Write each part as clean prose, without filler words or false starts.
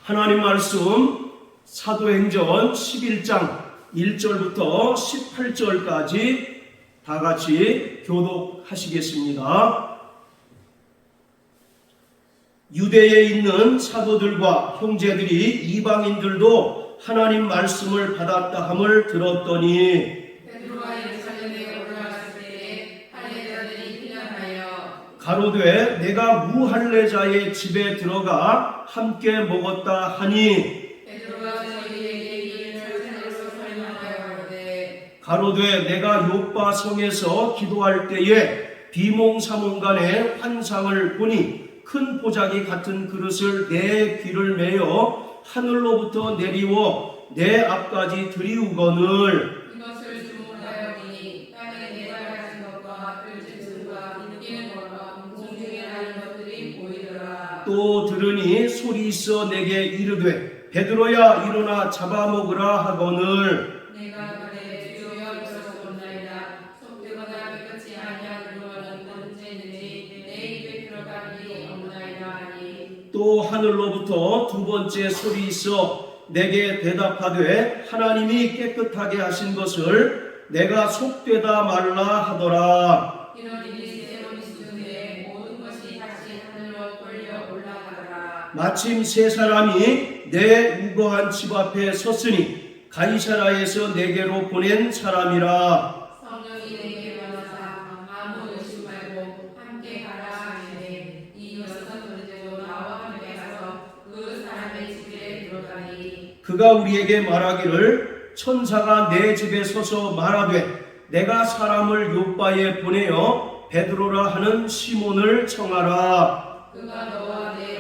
하나님 말씀 사도행전 11장 1절부터 18절까지 다 같이 교독하시겠습니다. 유대에 있는 사도들과 형제들이 이방인들도 하나님 말씀을 받았다 함을 들었더니 가로되 내가 무할례자의 집에 들어가 함께 먹었다 하니 가로되 내가 요빠 성에서 기도할 때에 비몽사몽간에 환상을 보니 큰 보자기 같은 그릇을 내 귀를 메어 하늘로부터 내리워 내 앞까지 들이우거늘 또 들으니 소리 있어 내게 이르되 베드로야 일어나 잡아먹으라 하거늘 내가 그대 주여 이르소서나이다 속되거나 깨끗이 아니하기로는 언제든지 내 입에 들어가니 없나이다 하니 또 하늘로부터 두 번째 소리 있어 내게 대답하되 하나님이 깨끗하게 하신 것을 내가 속되다 말라 하더라. 마침 세 사람이 내 우거한 집 앞에 섰으니 가이사라에서 내게로 보낸 사람이라. 성령이 내게 말하사 아무 의심 말고 함께 가라 하시니 이 여섯 번째로 나와 함께 가서 그 사람의 집에 들어가니 그가 우리에게 말하기를 천사가 내 집에 서서 말하되 내가 사람을 요빠에 보내어 베드로라 하는 시몬을 청하라. 그가 너와 내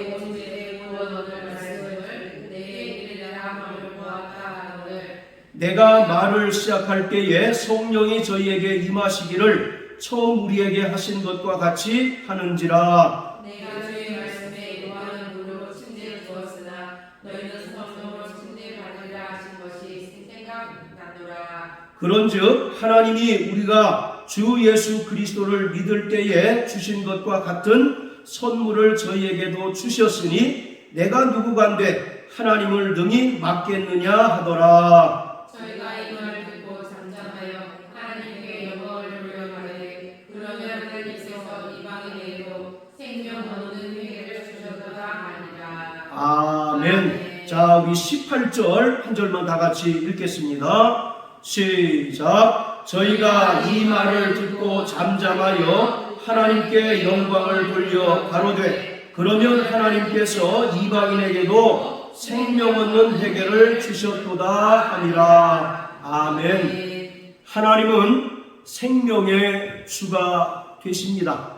내가 말을 시작할 때에 성령이 저희에게 임하시기를 처음 우리에게 하신 것과 같이 하는지라. 내가 주의 말씀에 요한은 물로 침례를 주었으나 너희는 성령으로 침례받으리라 하신 것이 생각나노라. 그런즉 하나님이 우리가 주 예수 그리스도를 믿을 때에 주신 것과 같은 선물을 저희에게도 주셨으니 내가 누구간데 하나님을 능히 막겠느냐 하더라. 저희가 이 말을 듣고 잠잠하여 하나님께 영광을 돌려 말하되 그러면 하나님께서 이방인에게도 생명 얻는 회개를 주셨도다 하니라. 아멘. 자, 우리 18절 한 절만 다 같이 읽겠습니다. 시작. 저희가 이 말을 듣고 잠잠하여 하나님께 영광을 돌려 가로되 그러면 하나님께서 이방인에게도 생명 얻는 회개를 주셨도다 하니라. 아멘. 하나님은 생명의 주가 되십니다.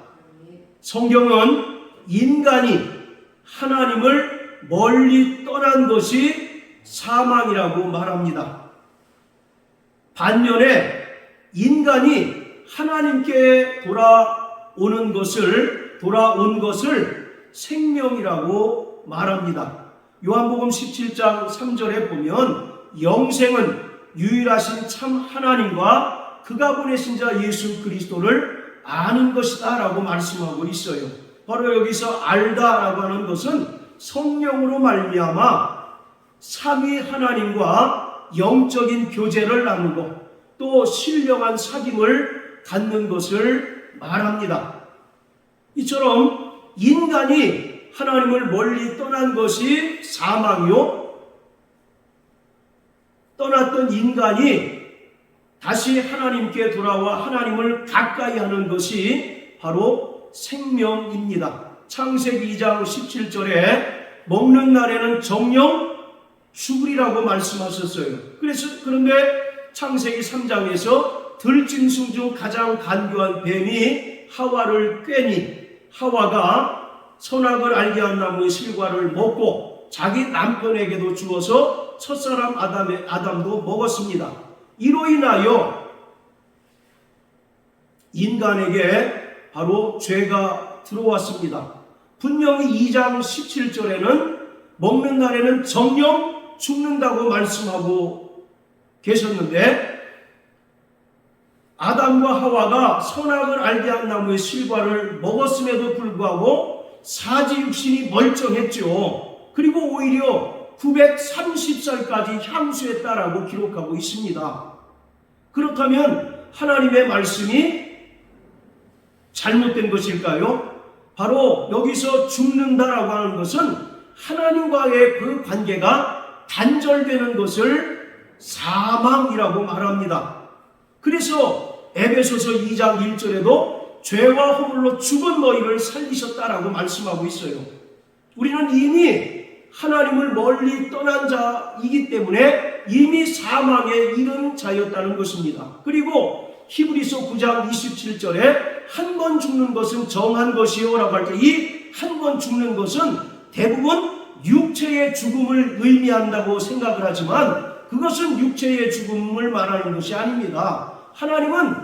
성경은 인간이 하나님을 멀리 떠난 것이 사망이라고 말합니다. 반면에 인간이 하나님께 돌아온 것을 생명이라고 말합니다. 요한복음 17장 3절에 보면 영생은 유일하신 참 하나님과 그가 보내신 자 예수 그리스도를 아는 것이다 라고 말씀하고 있어요. 바로 여기서 알다라고 하는 것은 성령으로 말미암아 삼위 하나님과 영적인 교제를 나누고 또 신령한 사귐을 갖는 것을 말합니다. 이처럼 인간이 하나님을 멀리 떠난 것이 사망이요, 떠났던 인간이 다시 하나님께 돌아와 하나님을 가까이 하는 것이 바로 생명입니다. 창세기 2장 17절에 먹는 날에는 정령 죽으리라고 말씀하셨어요. 그런데 창세기 3장에서 들짐승 중 가장 간교한 뱀이 하와를 꿰니 하와가 선악을 알게 한 나무의 실과를 먹고 자기 남편에게도 주어서 첫사람 아담도 먹었습니다. 이로 인하여 인간에게 바로 죄가 들어왔습니다. 분명히 2장 17절에는 먹는 날에는 정령 죽는다고 말씀하고 계셨는데 아담과 하와가 선악을 알게 한 나무의 실과를 먹었음에도 불구하고 사지 육신이 멀쩡했죠. 그리고 오히려 930살까지 향수했다라고 기록하고 있습니다. 그렇다면 하나님의 말씀이 잘못된 것일까요? 바로 여기서 죽는다라고 하는 것은 하나님과의 그 관계가 단절되는 것을 사망이라고 말합니다. 그래서 에베소서 2장 1절에도 죄와 허물로 죽은 너희를 살리셨다라고 말씀하고 있어요. 우리는 이미 하나님을 멀리 떠난 자이기 때문에 이미 사망에 이른 자였다는 것입니다. 그리고 히브리서 9장 27절에 한 번 죽는 것은 정한 것이요 라고 할 때 이 한 번 죽는 것은 대부분 육체의 죽음을 의미한다고 생각을 하지만 그것은 육체의 죽음을 말하는 것이 아닙니다. 하나님은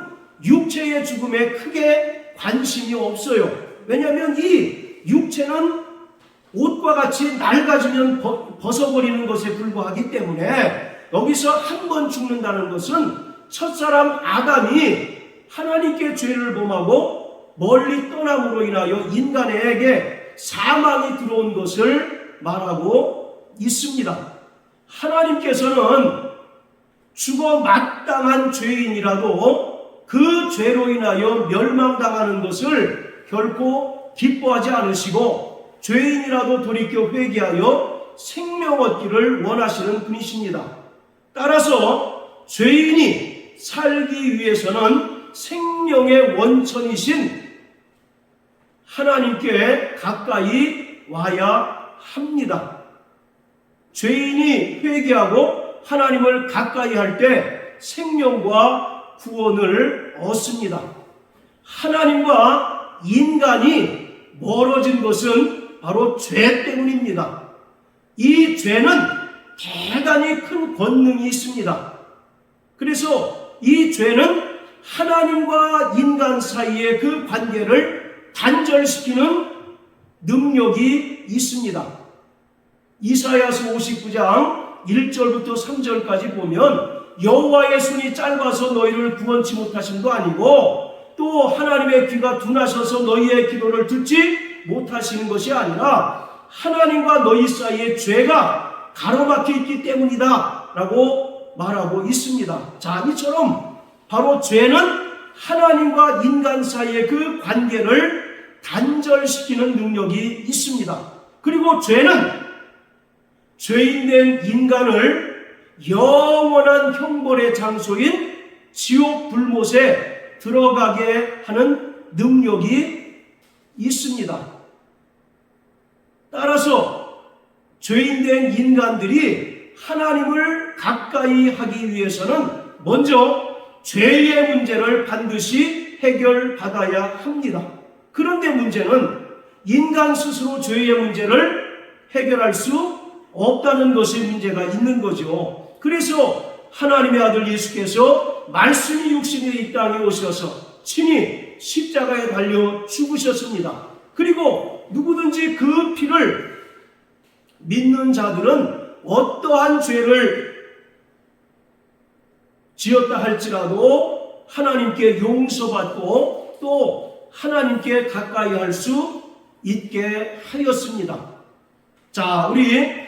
육체의 죽음에 크게 관심이 없어요. 왜냐하면 이 육체는 옷과 같이 낡아지면 벗어버리는 것에 불과하기 때문에 여기서 한 번 죽는다는 것은 첫사람 아담이 하나님께 죄를 범하고 멀리 떠남으로 인하여 인간에게 사망이 들어온 것을 말하고 있습니다. 하나님께서는 죽어 마땅한 죄인이라도 그 죄로 인하여 멸망당하는 것을 결코 기뻐하지 않으시고 죄인이라도 돌이켜 회개하여 생명 얻기를 원하시는 분이십니다. 따라서 죄인이 살기 위해서는 생명의 원천이신 하나님께 가까이 와야 합니다. 죄인이 회개하고 하나님을 가까이 할 때 생명과 구원을 얻습니다. 하나님과 인간이 멀어진 것은 바로 죄 때문입니다. 이 죄는 대단히 큰 권능이 있습니다. 그래서 이 죄는 하나님과 인간 사이의 그 관계를 단절시키는 능력이 있습니다. 이사야서 59장 1절부터 3절까지 보면 여호와의 손이 짧아서 너희를 구원치 못하심도 아니고 또 하나님의 귀가 둔하셔서 너희의 기도를 듣지 못하시는 것이 아니라 하나님과 너희 사이에 죄가 가로막혀 있기 때문이다 라고 말하고 있습니다. 자, 이처럼 바로 죄는 하나님과 인간 사이의 그 관계를 단절시키는 능력이 있습니다. 그리고 죄는 죄인된 인간을 영원한 형벌의 장소인 지옥 불못에 들어가게 하는 능력이 있습니다. 따라서 죄인된 인간들이 하나님을 가까이 하기 위해서는 먼저 죄의 문제를 반드시 해결받아야 합니다. 그런데 문제는 인간 스스로 죄의 문제를 해결할 수 없다는 것에 문제가 있는 거죠. 그래서 하나님의 아들 예수께서 말씀이 육신의 이 땅에 오셔서 친히 십자가에 달려 죽으셨습니다. 그리고 누구든지 그 피를 믿는 자들은 어떠한 죄를 지었다 할지라도 하나님께 용서받고 또 하나님께 가까이 할 수 있게 하였습니다. 자, 우리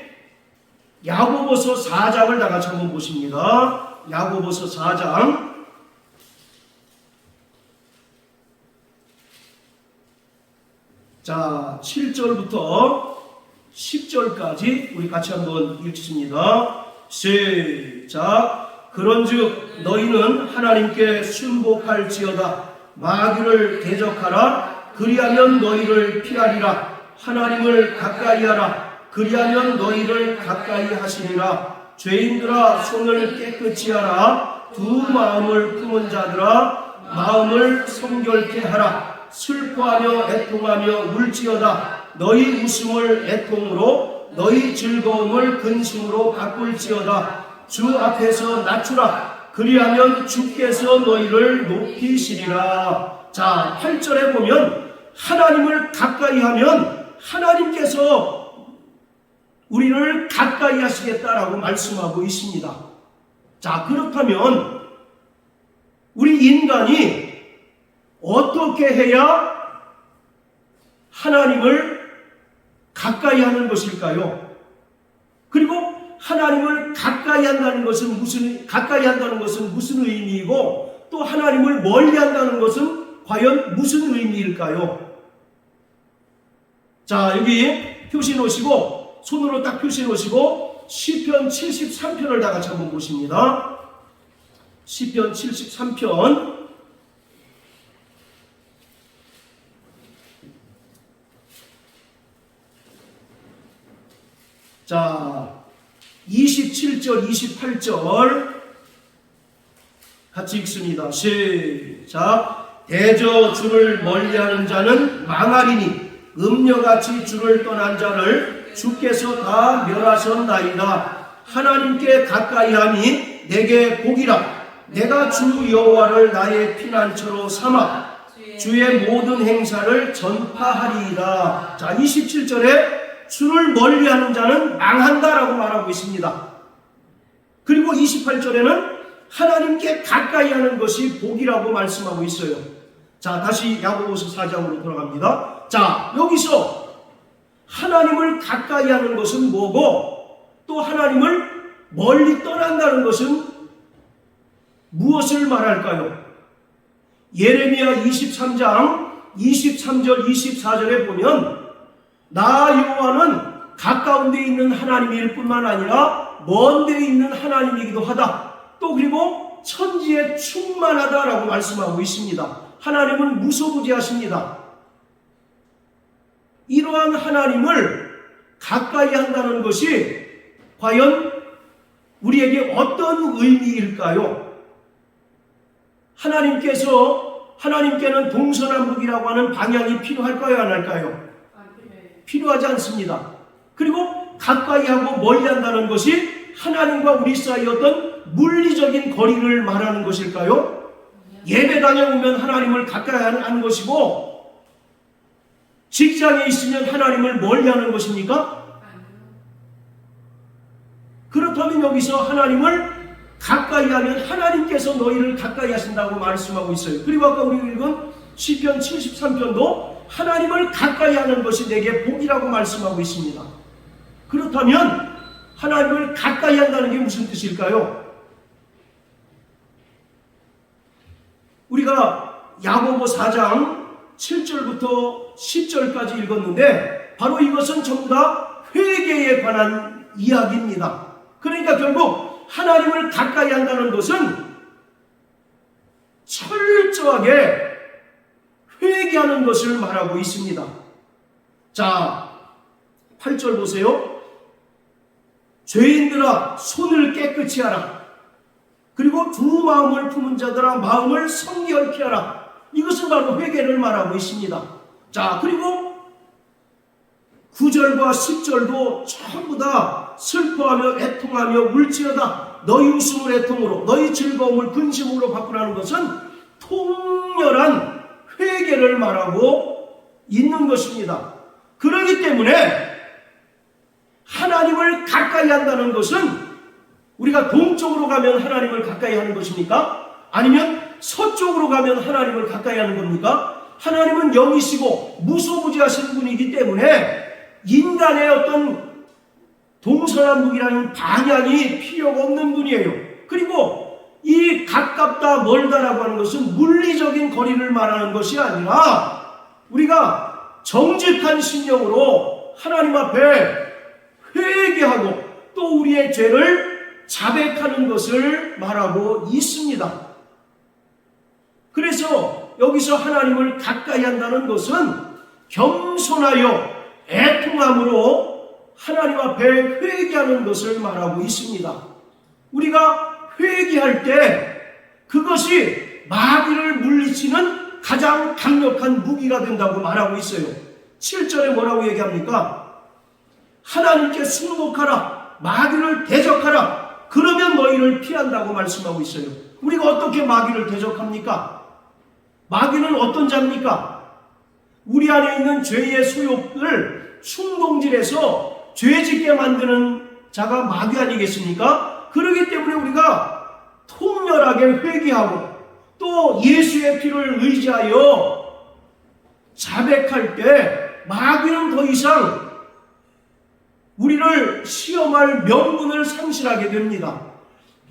야고보서 4장을 다 같이 한번 보십니다. 야고보서 4장 자 7절부터 10절까지 우리 같이 한번 읽습니다. 시작. 그런즉 너희는 하나님께 순복할지어다. 마귀를 대적하라. 그리하면 너희를 피하리라. 하나님을 가까이하라. 그리하면 너희를 가까이 하시리라. 죄인들아 손을 깨끗이 하라. 두 마음을 품은 자들아 마음을 성결케 하라. 슬퍼하며 애통하며 울지어다. 너희 웃음을 애통으로 너희 즐거움을 근심으로 바꿀지어다. 주 앞에서 낮추라. 그리하면 주께서 너희를 높이시리라. 자, 8절에 보면 하나님을 가까이 하면 하나님께서 우리를 가까이 하시겠다라고 말씀하고 있습니다. 자, 그렇다면 우리 인간이 어떻게 해야 하나님을 가까이 하는 것일까요? 그리고 하나님을 가까이 한다는 것은 무슨 의미이고 또 하나님을 멀리 한다는 것은 과연 무슨 의미일까요? 자, 여기 표시 놓으시고 손으로 딱 표시 놓으시고 시편 73편을 다 같이 한번 보십니다. 시편 73편 자 27절 28절 같이 읽습니다. 시작. 대저 주를 멀리하는 자는 망하리니 음녀같이 주를 떠난 자를 주께서 다 멸하셨나이다. 하나님께 가까이함이 내게 복이라. 내가 주 여호와를 나의 피난처로 삼아 주의 모든 행사를 전파하리이다. 자, 27절에 주를 멀리하는 자는 망한다라고 말하고 있습니다. 그리고 28절에는 하나님께 가까이 하는 것이 복이라고 말씀하고 있어요. 자, 다시 야고보서 4장으로 돌아갑니다. 자, 여기서 하나님을 가까이 하는 것은 뭐고 또 하나님을 멀리 떠난다는 것은 무엇을 말할까요? 예레미야 23장 23절 24절에 보면 나 여호와는 가까운 데 있는 하나님일 뿐만 아니라 먼 데 있는 하나님이기도 하다. 또 그리고 천지에 충만하다라고 말씀하고 있습니다. 하나님은 무소부지하십니다. 이러한 하나님을 가까이 한다는 것이 과연 우리에게 어떤 의미일까요? 하나님께는 동서남북이라고 하는 방향이 필요할까요? 안 할까요? 필요하지 않습니다. 그리고 가까이 하고 멀리 한다는 것이 하나님과 우리 사이의 어떤 물리적인 거리를 말하는 것일까요? 예배당에 오면 하나님을 가까이 하는 것이고 직장에 있으면 하나님을 멀리 하는 것입니까? 그렇다면 여기서 하나님을 가까이 하면 하나님께서 너희를 가까이 하신다고 말씀하고 있어요. 그리고 아까 우리 읽은 시편 73편도 하나님을 가까이 하는 것이 내게 복이라고 말씀하고 있습니다. 그렇다면 하나님을 가까이 한다는 게 무슨 뜻일까요? 우리가 야고보 4장 7절부터 10절까지 읽었는데 바로 이것은 전부 다 회개에 관한 이야기입니다. 그러니까 결국 하나님을 가까이 한다는 것은 철저하게 회개하는 것을 말하고 있습니다. 자, 8절 보세요. 죄인들아 손을 깨끗이 하라. 그리고 두 마음을 품은 자들아 마음을 성결케 하라. 이것은 바로 회개를 말하고 있습니다. 자, 그리고 9절과 10절도 전부 다 슬퍼하며 애통하며 울지어다. 너희 웃음을 애통으로 너희 즐거움을 근심으로 바꾸라는 것은 통렬한 회개를 말하고 있는 것입니다. 그렇기 때문에 하나님을 가까이 한다는 것은 우리가 동쪽으로 가면 하나님을 가까이 하는 것입니까? 아니면 서쪽으로 가면 하나님을 가까이 하는 겁니까? 하나님은 영이시고 무소부지하신 분이기 때문에 인간의 어떤 동서남북이라는 방향이 필요가 없는 분이에요. 그리고 이 가깝다 멀다라고 하는 것은 물리적인 거리를 말하는 것이 아니라 우리가 정직한 심령으로 하나님 앞에 회개하고 또 우리의 죄를 자백하는 것을 말하고 있습니다. 그래서 여기서 하나님을 가까이 한다는 것은 겸손하여 애통함으로 하나님 앞에 회개하는 것을 말하고 있습니다. 우리가 회개할 때 그것이 마귀를 물리치는 가장 강력한 무기가 된다고 말하고 있어요. 7절에 뭐라고 얘기합니까? 하나님께 순복하라. 마귀를 대적하라. 그러면 너희를 피한다고 말씀하고 있어요. 우리가 어떻게 마귀를 대적합니까? 마귀는 어떤 자입니까? 우리 안에 있는 죄의 소욕을 충동질해서 죄짓게 만드는 자가 마귀 아니겠습니까? 그렇기 때문에 우리가 통렬하게 회개하고 또 예수의 피를 의지하여 자백할 때 마귀는 더 이상 우리를 시험할 명분을 상실하게 됩니다.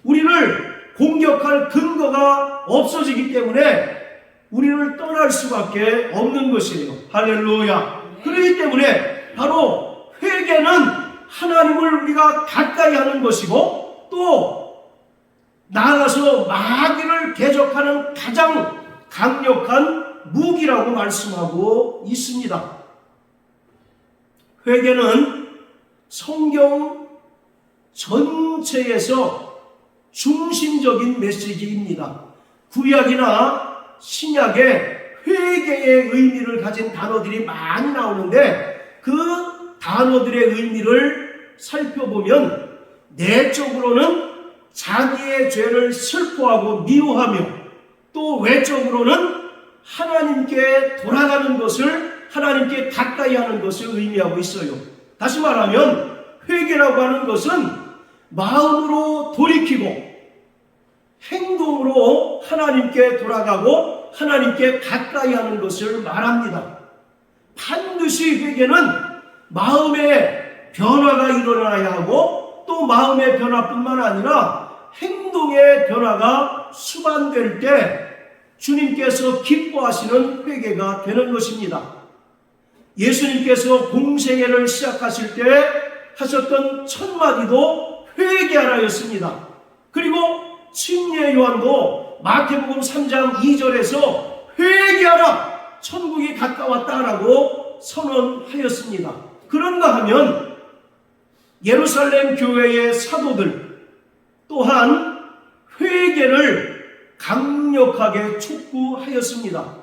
우리를 공격할 근거가 없어지기 때문에 우리를 떠날 수밖에 없는 것이에요. 할렐루야. 그렇기 때문에 바로 회개는 하나님을 우리가 가까이 하는 것이고, 또 나아가서 마귀를 대적하는 가장 강력한 무기라고 말씀하고 있습니다. 회개는 성경 전체에서 중심적인 메시지입니다. 구약이나 신약에 회개의 의미를 가진 단어들이 많이 나오는데, 그 단어들의 의미를 살펴보면 내적으로는 자기의 죄를 슬퍼하고 미워하며, 또 외적으로는 하나님께 돌아가는 것을, 하나님께 가까이 하는 것을 의미하고 있어요. 다시 말하면 회개라고 하는 것은 마음으로 돌이키고 행동으로 하나님께 돌아가고 하나님께 가까이 하는 것을 말합니다. 반드시 회개는 마음의 변화가 일어나야 하고, 또 마음의 변화뿐만 아니라 행동의 변화가 수반될 때 주님께서 기뻐하시는 회개가 되는 것입니다. 예수님께서 공생애를 시작하실 때 하셨던 첫 마디도 회개하라였습니다. 그리고 침례 요한도 마태복음 3장 2절에서 회개하라, 천국이 가까웠다라고 선언하였습니다. 그런가 하면 예루살렘 교회의 사도들 또한 회개를 강력하게 촉구하였습니다.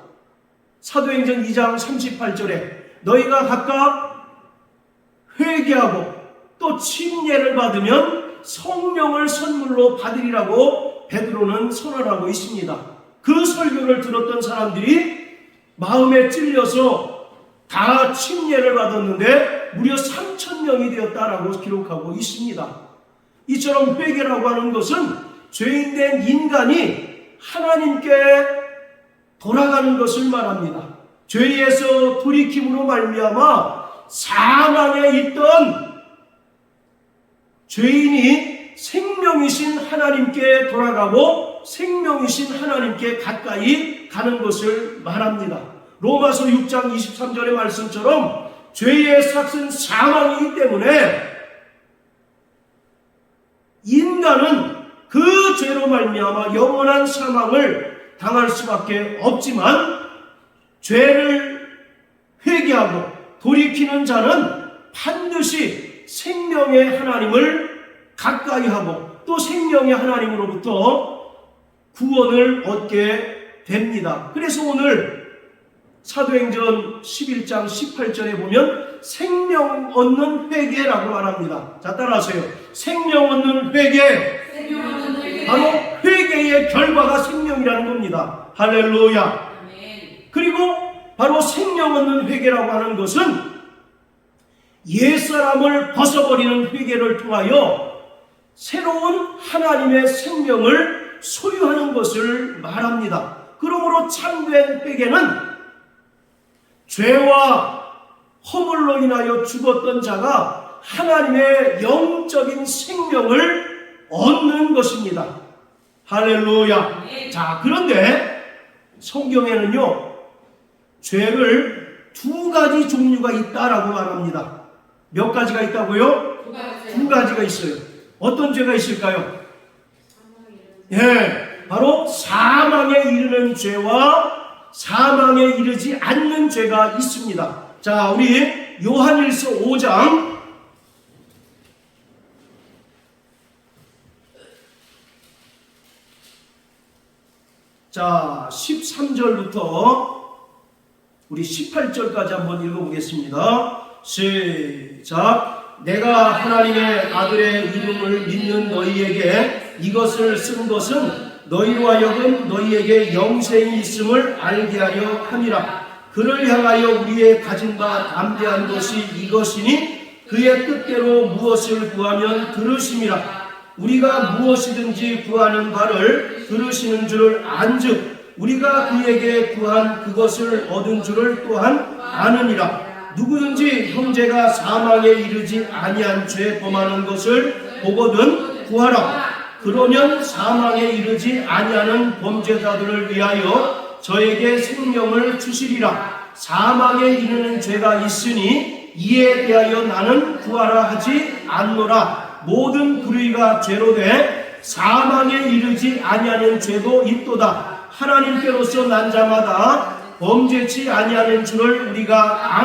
사도행전 2장 38절에 너희가 각각 회개하고 또 침례를 받으면 성령을 선물로 받으리라고 베드로는 선언하고 있습니다. 그 설교를 들었던 사람들이 마음에 찔려서 다 침례를 받았는데 무려 3,000명이 되었다라고 기록하고 있습니다. 이처럼 회개라고 하는 것은 죄인된 인간이 하나님께 돌아가는 것을 말합니다. 죄에서 돌이킴으로 말미암아 사망에 있던 죄인이 생명이신 하나님께 돌아가고 생명이신 하나님께 가까이 가는 것을 말합니다. 로마서 6장 23절의 말씀처럼 죄의 삭은 사망이기 때문에 인간은 그 죄로 말미암아 영원한 사망을 당할 수밖에 없지만, 죄를 회개하고 돌이키는 자는 반드시 생명의 하나님을 가까이 하고 또 생명의 하나님으로부터 구원을 얻게 됩니다. 그래서 오늘 사도행전 11장 18절에 보면 생명 얻는 회개라고 말합니다. 자, 따라하세요. 생명 얻는 회개. 바로 회개의 결과가 생명이라는 겁니다. 할렐루야. 그리고 바로 생명 얻는 회개라고 하는 것은 옛사람을 벗어버리는 회개를 통하여 새로운 하나님의 생명을 소유하는 것을 말합니다. 그러므로 참된 회개는 죄와 허물로 인하여 죽었던 자가 하나님의 영적인 생명을 얻는 것입니다. 할렐루야. 자, 그런데 성경에는요, 죄를 두 가지 종류가 있다라고 말합니다. 몇 가지가 있다고요? 두 가지가 있어요. 어떤 죄가 있을까요? 예, 바로 사망에 이르는 죄와 사망에 이르지 않는 죄가 있습니다. 자, 우리 요한일서 5장 자 13절부터 우리 18절까지 한번 읽어보겠습니다. 시작. 내가 하나님의 아들의 이름을 믿는 너희에게 이것을 쓴 것은 너희로 하여금 너희에게 영생이 있음을 알게 하려 함이라. 그를 향하여 우리의 가진 바 담대한 것이 이것이니 그의 뜻대로 무엇을 구하면 들으심이라. 우리가 무엇이든지 구하는 바를 들으시는 줄을 안즉 우리가 그에게 구한 그것을 얻은 줄을 또한 아느니라. 누구든지 형제가 사망에 이르지 아니한 죄 범하는 것을 보거든 구하라. 그러면 사망에 이르지 아니하는 범죄자들을 위하여 저에게 생명을 주시리라. 사망에 이르는 죄가 있으니 이에 대하여 나는 구하라 하지 않노라. 모든 불의가 죄로 돼 사망에 이르지 아니하는 죄도 있도다. 하나님께로서 난 자마다 범죄치 아니하는 줄을 우리가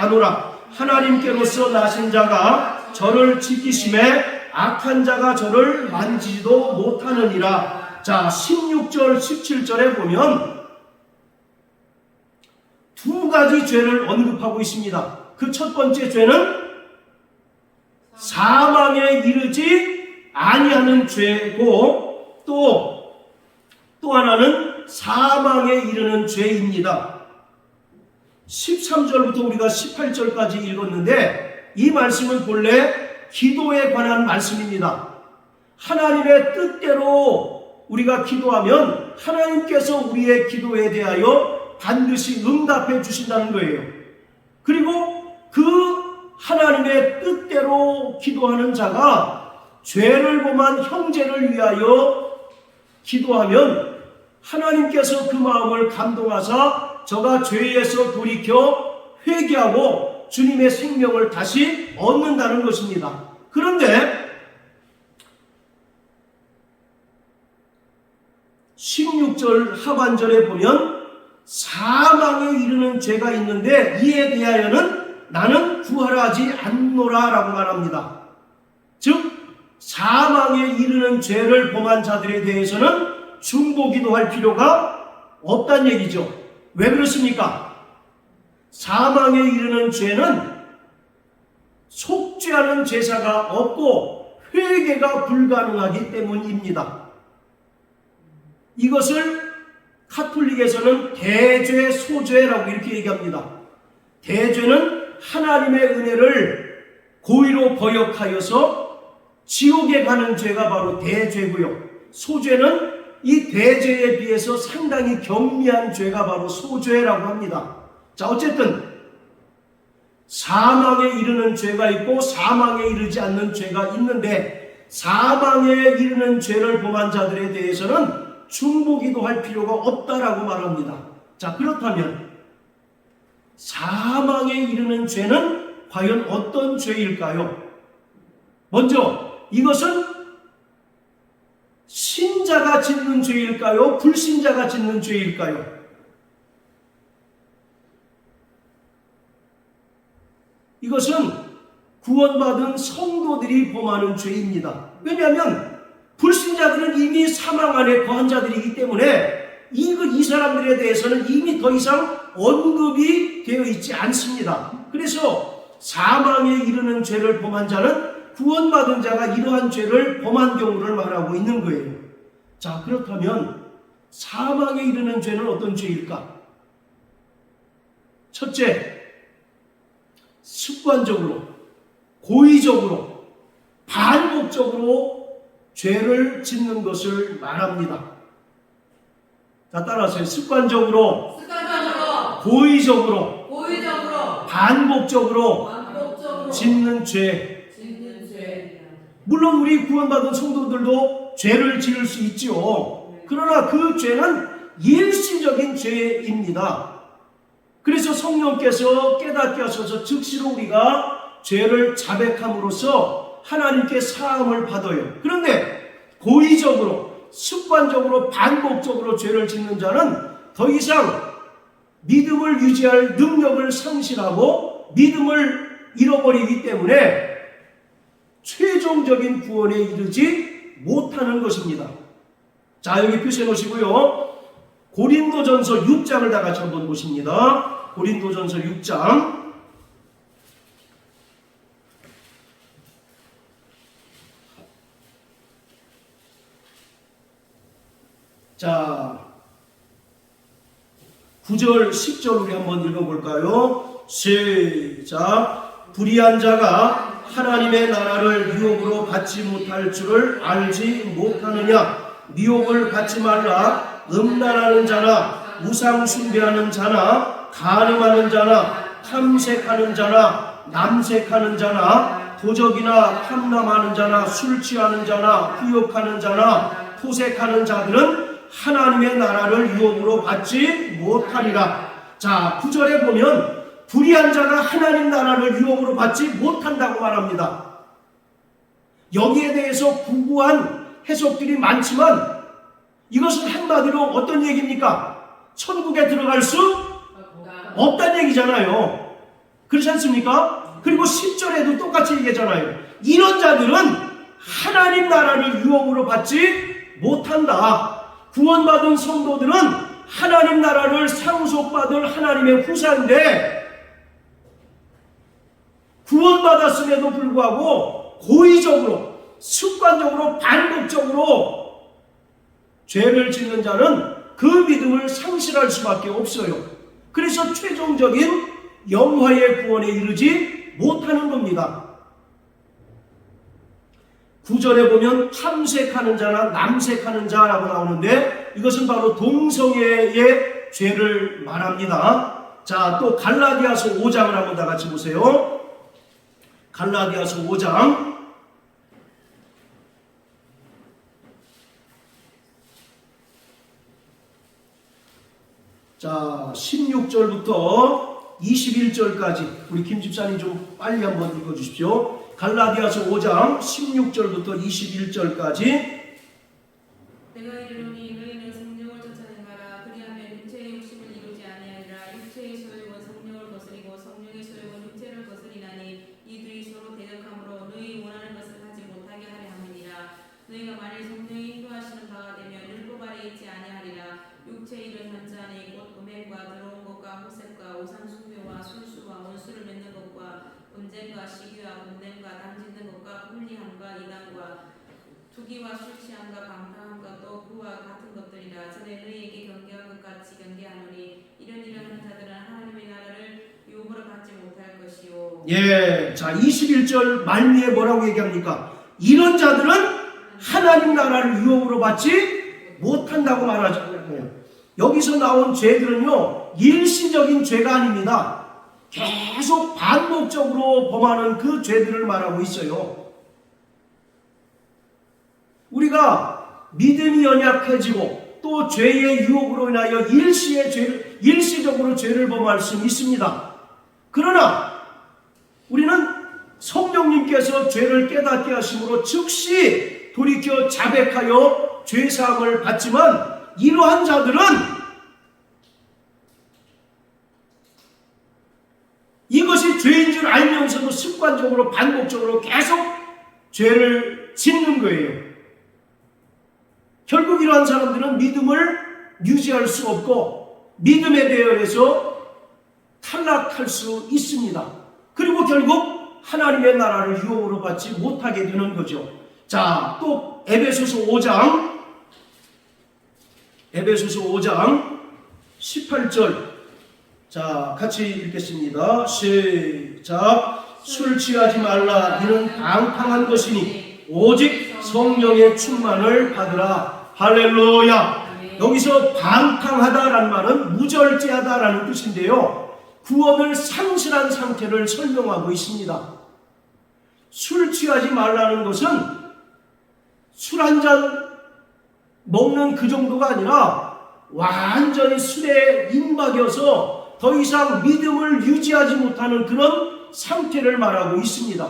아노라. 하나님께로서 나신 자가 저를 지키심에 악한 자가 저를 만지지도 못하느니라. 자, 16절 17절에 보면 두 가지 죄를 언급하고 있습니다. 그 첫 번째 죄는 사망에 이르지 아니하는 죄고 또 하나는 사망에 이르는 죄입니다. 13절부터 우리가 18절까지 읽었는데 이 말씀은 본래 기도에 관한 말씀입니다. 하나님의 뜻대로 우리가 기도하면 하나님께서 우리의 기도에 대하여 반드시 응답해 주신다는 거예요. 그리고 그 하나님의 뜻대로 기도하는 자가 죄를 범한 형제를 위하여 기도하면 하나님께서 그 마음을 감동하사 저가 죄에서 돌이켜 회개하고 주님의 생명을 다시 얻는다는 것입니다. 그런데 16절 하반절에 보면 사망에 이르는 죄가 있는데 이에 대하여는 나는 구하라 하지 않노라 라고 말합니다. 즉 사망에 이르는 죄를 범한 자들에 대해서는 중보기도 할 필요가 없다는 얘기죠. 왜 그렇습니까? 사망에 이르는 죄는 속죄하는 제사가 없고 회개가 불가능하기 때문입니다. 이것을 카톨릭에서는 대죄 소죄라고 이렇게 얘기합니다. 대죄는 하나님의 은혜를 고의로 거역하여서 지옥에 가는 죄가 바로 대죄고요. 소죄는 이 대죄에 비해서 상당히 경미한 죄가 바로 소죄라고 합니다. 자, 어쨌든 사망에 이르는 죄가 있고 사망에 이르지 않는 죄가 있는데 사망에 이르는 죄를 범한 자들에 대해서는 중보기도 할 필요가 없다라고 말합니다. 자, 그렇다면 사망에 이르는 죄는 과연 어떤 죄일까요? 먼저 이것은 신자가 짓는 죄일까요? 불신자가 짓는 죄일까요? 이것은 구원받은 성도들이 범하는 죄입니다. 왜냐하면 불신자들은 이미 사망 안에 거한 자들이기 때문에 이 사람들에 대해서는 이미 더 이상 언급이 되어 있지 않습니다. 그래서 사망에 이르는 죄를 범한 자는 구원받은 자가 이러한 죄를 범한 경우를 말하고 있는 거예요. 자, 그렇다면 사망에 이르는 죄는 어떤 죄일까? 첫째, 습관적으로, 고의적으로, 반복적으로 죄를 짓는 것을 말합니다. 자, 따라하세요. 습관적으로, 고의적으로, 반복적으로 짓는 죄. 물론 우리 구원받은 성도들도 죄를 지을 수 있지요. 그러나 그 죄는 일시적인 죄입니다. 그래서 성령께서 깨닫게 하셔서 즉시로 우리가 죄를 자백함으로써 하나님께 사함을 받아요. 그런데 고의적으로, 습관적으로, 반복적으로 죄를 짓는 자는 더 이상 믿음을 유지할 능력을 상실하고 믿음을 잃어버리기 때문에 최종적인 구원에 이르지 못하는 것입니다. 자, 여기 표시해 놓으시고요. 고린도전서 6장을 다 같이 한번 보십니다. 고린도전서 6장. 자, 9절, 10절 우리 한번 읽어볼까요? 시작. 불의한 자가 하나님의 나라를 유혹으로 받지 못할 줄을 알지 못하느냐? 미혹을 받지 말라. 음란하는 자나 우상 숭배하는 자나 간음하는 자나 탐색하는 자나 남색하는 자나 도적이나 탐남하는 자나 술 취하는 자나 후욕하는 자나 토색하는 자들은 하나님의 나라를 유업으로 받지 못하리라. 자, 9절에 보면 불의한 자가 하나님 나라를 유업으로 받지 못한다고 말합니다. 여기에 대해서 구구한 해석들이 많지만 이것은 한마디로 어떤 얘기입니까? 천국에 들어갈 수 없다는 얘기잖아요. 그렇지 않습니까? 그리고 10절에도 똑같이 얘기하잖아요. 이런 자들은 하나님 나라를 유업으로 받지 못한다. 구원받은 성도들은 하나님 나라를 상속받을 하나님의 후사인데 구원받았음에도 불구하고 고의적으로 습관적으로 반복적으로 죄를 짓는 자는 그 믿음을 상실할 수밖에 없어요. 그래서 최종적인 영화의 구원에 이르지 못하는 겁니다. 9절에 보면 탐색하는 자나 남색하는 자라고 나오는데 이것은 바로 동성애의 죄를 말합니다. 자, 또 갈라디아서 5장을 한번 다 같이 보세요. 갈라디아서 5장 자 16절부터 21절까지 우리 김 집사님 좀 빨리 한번 읽어주십시오. 갈라디아서 5장 16절부터 21절까지 내가 이르노니 너희는 성령을 쫓아내가라. 그리하면 육체의 욕심을 이루지 아니하리라. 육체의 소욕은 성령을 거스리고 성령의 소욕은 육체를 거스리나니 이 둘이 서로 대적함으로 너희 원하는 것을 하지 못하게 하려 함이니라. 너희가 만일 성령이 인도하시는 바가 되면 율법 아래 있지 아니하리라. 육체의 일은 현저하니 곧 음행과 더러운 것과 호색과 우상 숭배와 술수와 원수를 맺는 것과 분쟁과 시기와 분냄과 당짓는 것과 불리함과 이단과 투기와 술취함과 방탕함과 또 그와 같은 것들이라. 전에 너희에게 경계한 것 같이 경계하노니 이런 일을 하는 자들은 하나님의 나라를 유업으로 받지 못할 것이요. 예, 자 21절 말미에 뭐라고 얘기합니까? 이런 자들은 하나님 나라를 유업으로 받지 못한다고 말하잖아요. 여기서 나온 죄들은요 일시적인 죄가 아닙니다. 계속 반복적으로 범하는 그 죄들을 말하고 있어요. 우리가 믿음이 연약해지고 또 죄의 유혹으로 인하여 일시적으로 죄를 범할 수는 있습니다. 그러나 우리는 성령님께서 죄를 깨닫게 하심으로 즉시 돌이켜 자백하여 죄사함을 받지만 이러한 자들은 이것이 죄인 줄 알면서도 습관적으로 반복적으로 계속 죄를 짓는 거예요. 결국 이러한 사람들은 믿음을 유지할 수 없고 믿음에 대해서 탈락할 수 있습니다. 그리고 결국 하나님의 나라를 유업으로 받지 못하게 되는 거죠. 자, 또 에베소서 5장 18절 자, 같이 읽겠습니다. 시작. 술 취하지 말라. 이는 방탕한 것이니 오직 성령의 충만을 받으라. 할렐루야. 여기서 방탕하다라는 말은 무절제하다라는 뜻인데요. 구원을 상실한 상태를 설명하고 있습니다. 술 취하지 말라는 것은 술 한 잔 먹는 그 정도가 아니라 완전히 술에 입막여서 더 이상 믿음을 유지하지 못하는 그런 상태를 말하고 있습니다.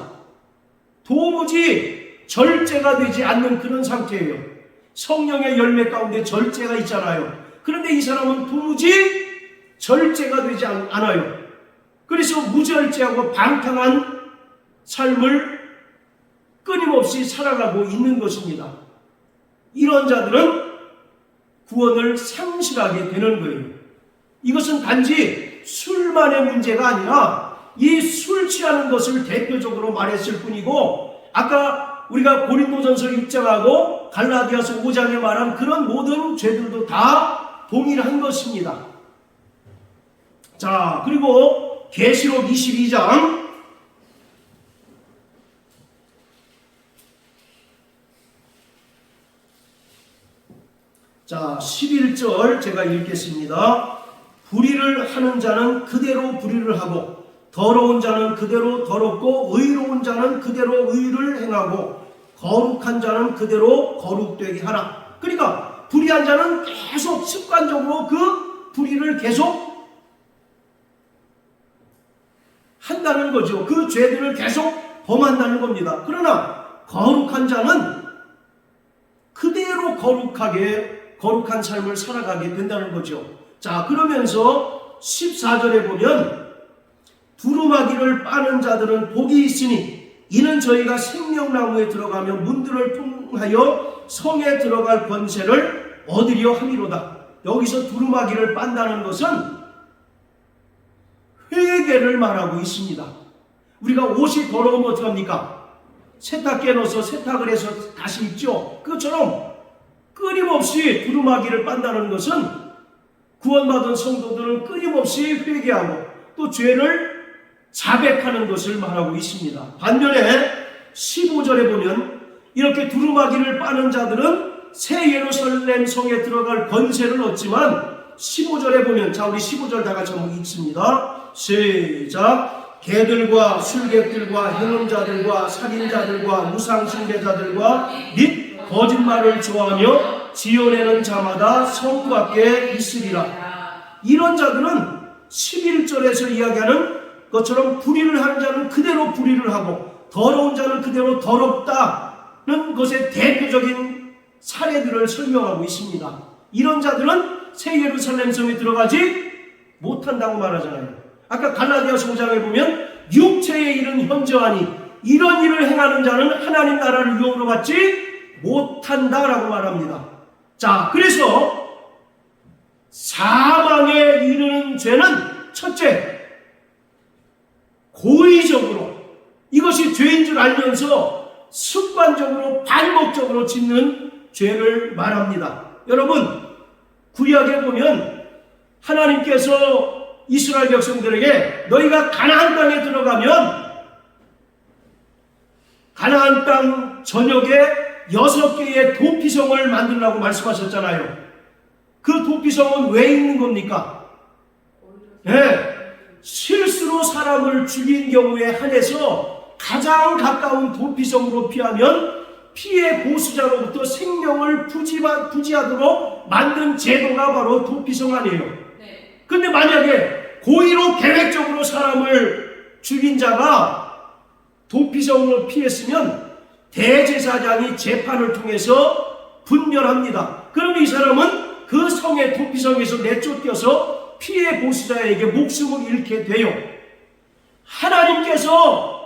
도무지 절제가 되지 않는 그런 상태예요. 성령의 열매 가운데 절제가 있잖아요. 그런데 이 사람은 도무지 절제가 되지 않아요. 그래서 무절제하고 방탕한 삶을 끊임없이 살아가고 있는 것입니다. 이런 자들은 구원을 상실하게 되는 거예요. 이것은 단지 술만의 문제가 아니라 이 술 취하는 것을 대표적으로 말했을 뿐이고 아까 우리가 고린도전서 6장하고 갈라디아서 5장에 말한 그런 모든 죄들도 다 동일한 것입니다. 자, 그리고 계시록 22장 자 11절 제가 읽겠습니다. 불의를 하는 자는 그대로 불의를 하고 더러운 자는 그대로 더럽고 의로운 자는 그대로 의를 행하고 거룩한 자는 그대로 거룩되게 하라. 그러니까 불의한 자는 계속 습관적으로 그 불의를 계속 한다는 거죠. 그 죄들을 계속 범한다는 겁니다. 그러나 거룩한 자는 그대로 거룩한 삶을 살아가게 된다는 거죠. 자, 그러면서 14절에 보면 두루마기를 빠는 자들은 복이 있으니 이는 저희가 생명나무에 들어가며 문들을 통하여 성에 들어갈 권세를 얻으려 함이로다. 여기서 두루마기를 빤다는 것은 회개를 말하고 있습니다. 우리가 옷이 더러우면 어떡합니까? 세탁기에 넣어서 세탁을 해서 다시 입죠. 그것처럼 끊임없이 두루마기를 빤다는 것은 구원받은 성도들은 끊임없이 회개하고 또 죄를 자백하는 것을 말하고 있습니다. 반면에 15절에 보면 이렇게 두루마기를 빠는 자들은 새 예루살렘 성에 들어갈 권세를 얻지만 15절에 보면, 자, 우리 15절 다 같이 한번 읽습니다. 시작. 개들과 술객들과 행음자들과 살인자들과 무상숭배자들과 및 거짓말을 좋아하며 지어내는 자마다 성 밖에 있으리라. 이런 자들은 11절에서 이야기하는 것처럼 불의를 하는 자는 그대로 불의를 하고 더러운 자는 그대로 더럽다는 것의 대표적인 사례들을 설명하고 있습니다. 이런 자들은 새 예루살렘 성에 들어가지 못한다고 말하잖아요. 아까 갈라디아서 5장에 보면 육체의 일은 현저하니 이런 일을 행하는 자는 하나님 나라를 유업으로 받지 못한다라고 말합니다. 자, 그래서 사망에 이르는 죄는 첫째, 고의적으로 이것이 죄인 줄 알면서 습관적으로 반복적으로 짓는 죄를 말합니다. 여러분, 구약에 보면 하나님께서 이스라엘 백성들에게 너희가 가나안 땅에 들어가면 가나안 땅 전역에 6개의 도피성을 만들라고 말씀하셨잖아요. 그 도피성은 왜 있는 겁니까? 실수로 사람을 죽인 경우에 한해서 가장 가까운 도피성으로 피하면 피해 보수자로부터 생명을 부지하도록 만든 제도가 바로 도피성 아니에요. 근데 만약에 고의로 계획적으로 사람을 죽인 자가 도피성으로 피했으면 대제사장이 재판을 통해서 분별합니다. 그럼 이 사람은 그 성의 도피성에서 내쫓겨서 피해 보수자에게 목숨을 잃게 돼요. 하나님께서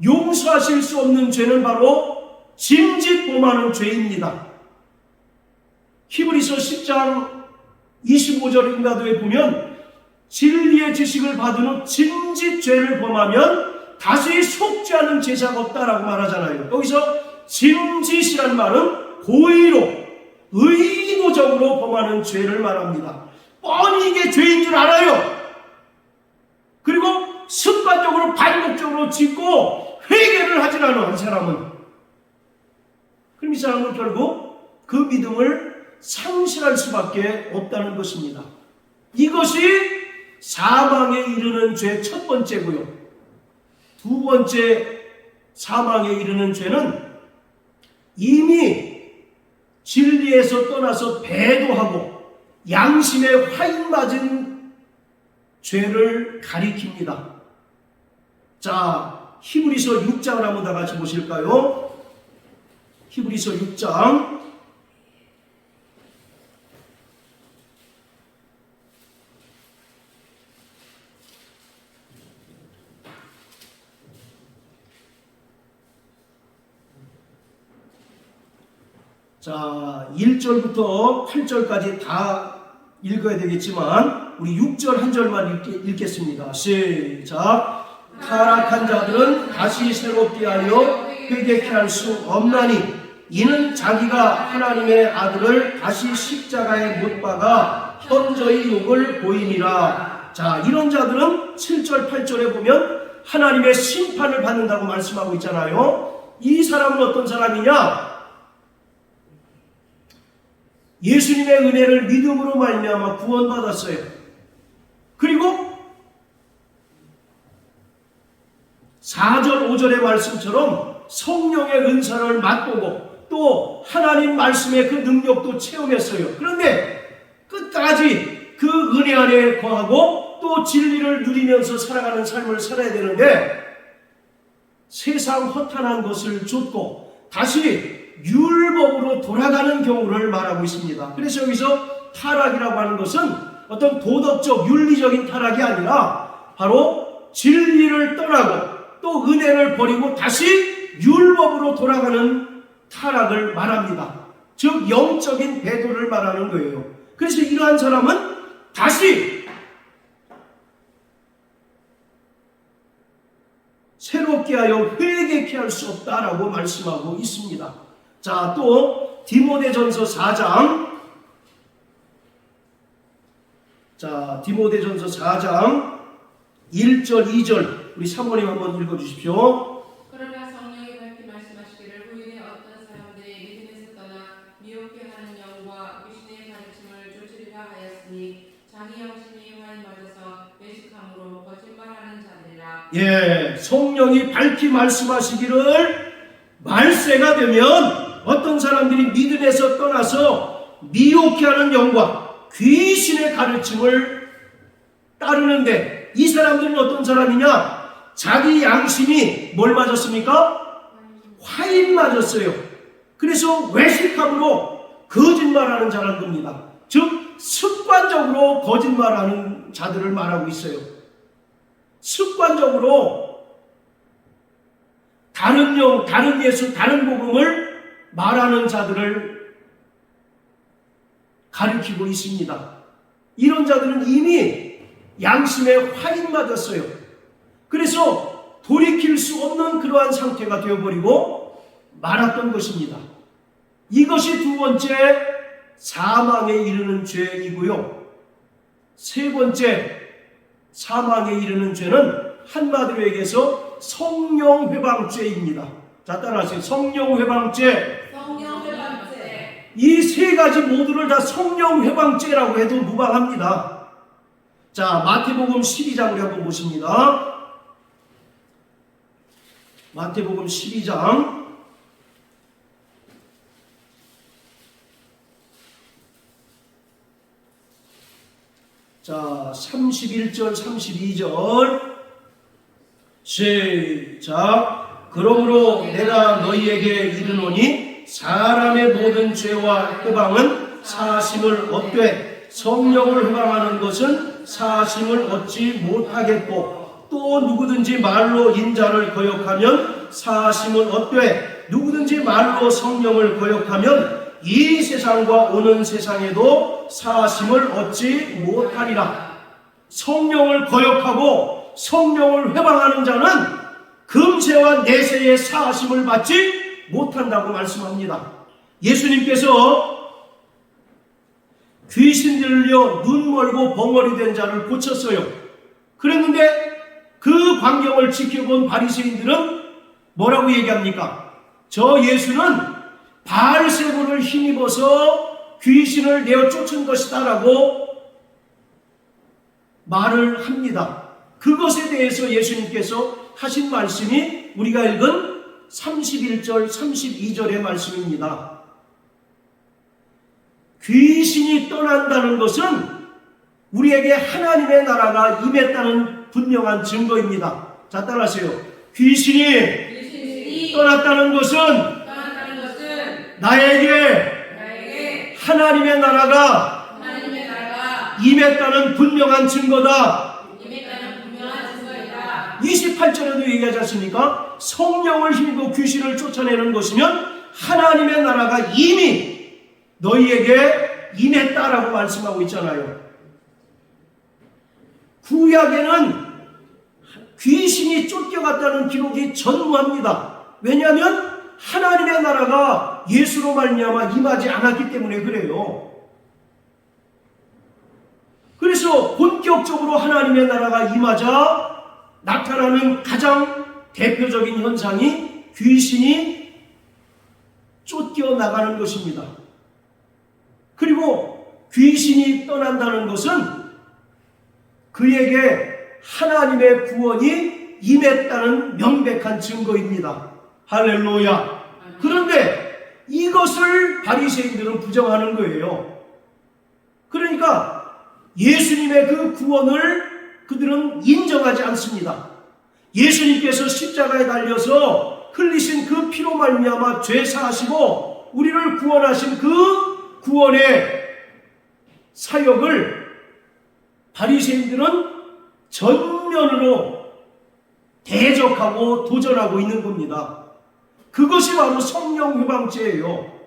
용서하실 수 없는 죄는 바로 짐짓범하는 죄입니다. 히브리서 10장 25절인가도에 보면 진리의 지식을 받은 후 짐짓죄를 범하면 다시 속지 않은 제사가 없다라고 말하잖아요. 여기서 짐짓이란 말은 고의로 의도적으로 범하는 죄를 말합니다. 뻔히 이게 죄인 줄 알아요. 그리고 습관적으로 반복적으로 짓고 회개를 하질 않아, 이 사람은. 그럼 이 사람은 결국 그 믿음을 상실할 수밖에 없다는 것입니다. 이것이 사망에 이르는 죄 첫 번째고요. 두 번째 사망에 이르는 죄는 이미 진리에서 떠나서 배도하고 양심에 화인 맞은 죄를 가리킵니다. 자, 히브리서 6장을 한번 다 같이 보실까요? 히브리서 6장 자, 1절부터 8절까지 다 읽어야 되겠지만 우리 6절 한 절만 읽겠습니다. 시작. 타락한 자들은 다시 새롭게 하여 회개케 할 수 없나니 이는 자기가 하나님의 아들을 다시 십자가에 못 박아 현저히 욕을 보임이라. 자, 이런 자들은 7절 8절에 보면 하나님의 심판을 받는다고 말씀하고 있잖아요. 이 사람은 어떤 사람이냐? 예수님의 은혜를 믿음으로 말미암아 구원받았어요. 그리고 4절 5절의 말씀처럼 성령의 은사를 맛보고 또 하나님 말씀의 그 능력도 체험했어요. 그런데 끝까지 그 은혜 안에 거하고 또 진리를 누리면서 살아가는 삶을 살아야 되는데 세상 허탄한 것을 좇고 다시 율법으로 돌아가는 경우를 말하고 있습니다. 그래서 여기서 타락이라고 하는 것은 어떤 도덕적 윤리적인 타락이 아니라 바로 진리를 떠나고 또 은혜를 버리고 다시 율법으로 돌아가는 타락을 말합니다. 즉 영적인 배도를 말하는 거예요. 그래서 이러한 사람은 다시 새롭게 하여 회개케 할 수 없다라고 말씀하고 있습니다. 자, 또 디모데전서 4장, 자, 디모데전서 4장 1절 2절 우리 사모님 한번 읽어주십시오. 그러나 성령이 밝히 말씀하시기를 후일에 어떤 사람들이 믿음에서 떠나 미혹게 하는 영과 귀신의 가르침을 쫓으리라 하였으니 자기 양심이 화인 맞아서 외식함으로 거짓말하는 자들이라. 예, 성령이 밝히 말씀하시기를 말세가 되면 어떤 사람들이 믿음에서 떠나서 미혹게 하는 영과 귀신의 가르침을 따르는데 이 사람들은 어떤 사람이냐? 자기 양심이 뭘 맞았습니까? 화인 맞았어요. 그래서 외식함으로 거짓말하는 자라는 겁니다. 즉 습관적으로 거짓말하는 자들을 말하고 있어요. 습관적으로 다른 영, 다른 예수, 다른 복음을 말하는 자들을 가리키고 있습니다. 이런 자들은 이미 양심에 화인 맞았어요. 그래서 돌이킬 수 없는 그러한 상태가 되어버리고 말았던 것입니다. 이것이 두 번째 사망에 이르는 죄이고요. 세 번째 사망에 이르는 죄는 한마디로 얘기해서 성령회방죄입니다. 자, 따라하세요. 성령회방죄. 성령회방죄. 이 세 가지 모두를 다 성령회방죄라고 해도 무방합니다. 자, 마태복음 12장 우리 한번 보십니다. 마태복음 12장 자, 31절 32절 시작. 그러므로 내가 너희에게 이르노니 사람의 모든 죄와 회방은 사심을 얻되 성령을 회방하는 것은 사심을 얻지 못하겠고 또 누구든지 말로 인자를 거역하면 사심을 얻되 누구든지 말로 성령을 거역하면 이 세상과 오는 세상에도 사심을 얻지 못하리라. 성령을 거역하고 성령을 회방하는 자는 금세와 내세의 사심을 받지 못한다고 말씀합니다. 예수님께서 귀신 들려 눈 멀고 벙어리 된 자를 고쳤어요. 그랬는데 그 광경을 지켜본 바리새인들은 뭐라고 얘기합니까? 저 예수는 바알세불을 힘입어서 귀신을 내어 쫓은 것이다 라고 말을 합니다. 그것에 대해서 예수님께서 하신 말씀이 우리가 읽은 31절 32절의 말씀입니다. 귀신이 떠난다는 것은 우리에게 하나님의 나라가 임했다는 분명한 증거입니다. 자, 따라하세요. 귀신이 떠났다는 것은 나에게 하나님의 나라가 임했다는 분명한 증거다. 28절에도 얘기하지 않습니까? 성령을 힘입고 귀신을 쫓아내는 것이면 하나님의 나라가 이미 너희에게 임했다라고 말씀하고 있잖아요. 구약에는 귀신이 쫓겨갔다는 기록이 전무합니다. 왜냐하면 하나님의 나라가 예수로 말미암아 임하지 않았기 때문에 그래요. 그래서 본격적으로 하나님의 나라가 임하자 나타나는 가장 대표적인 현상이 귀신이 쫓겨나가는 것입니다. 그리고 귀신이 떠난다는 것은 그에게 하나님의 구원이 임했다는 명백한 증거입니다. 할렐루야. 그런데 이것을 바리새인들은 부정하는 거예요. 그러니까 예수님의 그 구원을 그들은 인정하지 않습니다. 예수님께서 십자가에 달려서 흘리신 그 피로 말미암아 죄 사하시고 우리를 구원하신 그 구원의 사역을 바리새인들은 전면으로 대적하고 도전하고 있는 겁니다. 그것이 바로 성령 회방죄예요.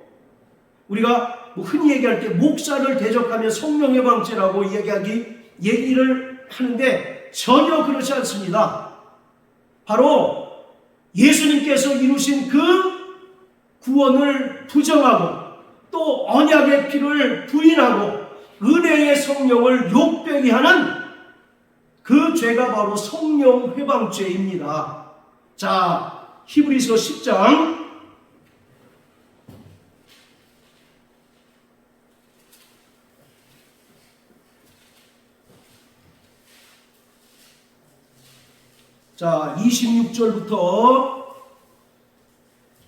우리가 흔히 얘기할 때 목사를 대적하면 성령 회방죄라고 얘기를 하는데 전혀 그렇지 않습니다. 바로 예수님께서 이루신 그 구원을 부정하고 또 언약의 피를 부인하고 은혜의 성령을 욕되게 하는 그 죄가 바로 성령 회방죄입니다. 자, 히브리서 10장 자, 26절부터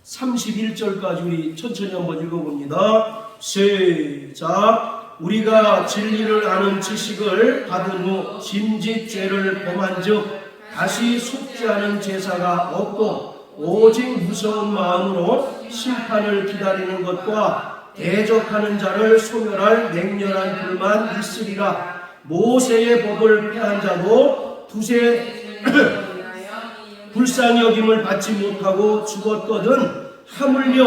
31절까지 우리 천천히 한번 읽어봅니다. 시작. 우리가 진리를 아는 지식을 받은 후 짐짓 죄를 범한 즉 다시 속죄하는 제사가 없고 오직 무서운 마음으로 심판을 기다리는 것과 대적하는 자를 소멸할 맹렬한 불만 있으리라. 모세의 법을 폐한 자도 두세 불쌍히 여김을 받지 못하고 죽었거든 하물며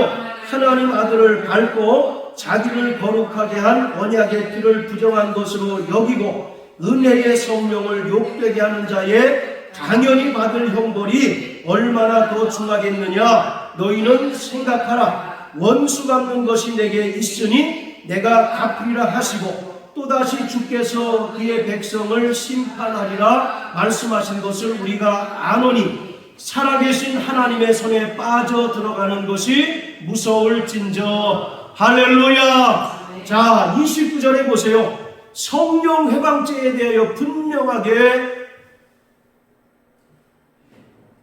하나님 아들을 밟고 자기를 거룩하게 한 언약의 피를 부정한 것으로 여기고 은혜의 성령을 욕되게 하는 자의 당연히 받을 형벌이 얼마나 더 중하겠느냐. 너희는 생각하라. 원수 갚는 것이 내게 있으니 내가 갚으리라 하시고 또다시 주께서 그의 백성을 심판하리라 말씀하신 것을 우리가 아노니 살아계신 하나님의 손에 빠져 들어가는 것이 무서울진저. 할렐루야. 자, 29절에 보세요. 성령 회방죄에 대하여 분명하게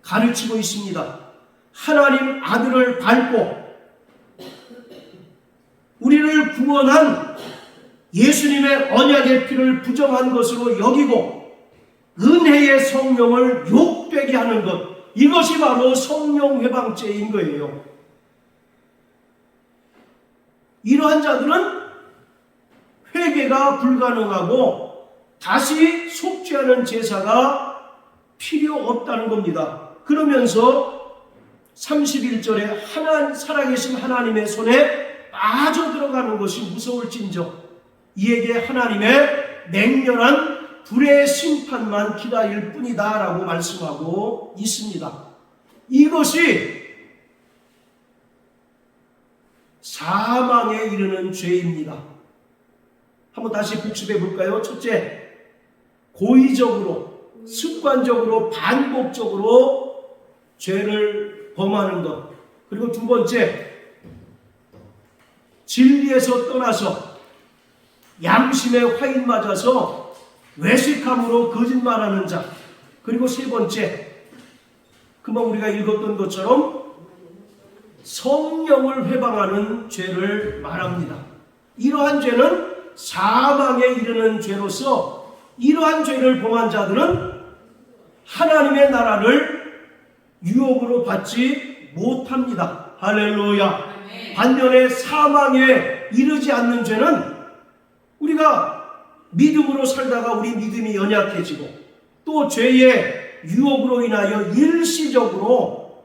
가르치고 있습니다. 하나님 아들을 밟고 우리를 구원한 예수님의 언약의 피를 부정한 것으로 여기고 은혜의 성령을 욕되게 하는 것, 이것이 바로 성령 회방죄인 거예요. 이러한 자들은 회개가 불가능하고 다시 속죄하는 제사가 필요 없다는 겁니다. 그러면서 31절에 살아계신 하나님의 손에 빠져들어가는 것이 무서울진저 이에게 하나님의 맹렬한 불의 심판만 기다릴 뿐이다 라고 말씀하고 있습니다. 이것이 사망에 이르는 죄입니다. 한번 다시 복습해 볼까요? 첫째, 고의적으로, 습관적으로, 반복적으로 죄를 범하는 것. 그리고 두 번째, 진리에서 떠나서 양심에 화인 맞아서 외식함으로 거짓말하는 자. 그리고 세 번째, 금방 우리가 읽었던 것처럼 성령을 회방하는 죄를 말합니다. 이러한 죄는 사망에 이르는 죄로서 이러한 죄를 범한 자들은 하나님의 나라를 유혹으로 받지 못합니다. 할렐루야. 반면에 사망에 이르지 않는 죄는 우리가 믿음으로 살다가 우리 믿음이 연약해지고 또 죄의 유혹으로 인하여 일시적으로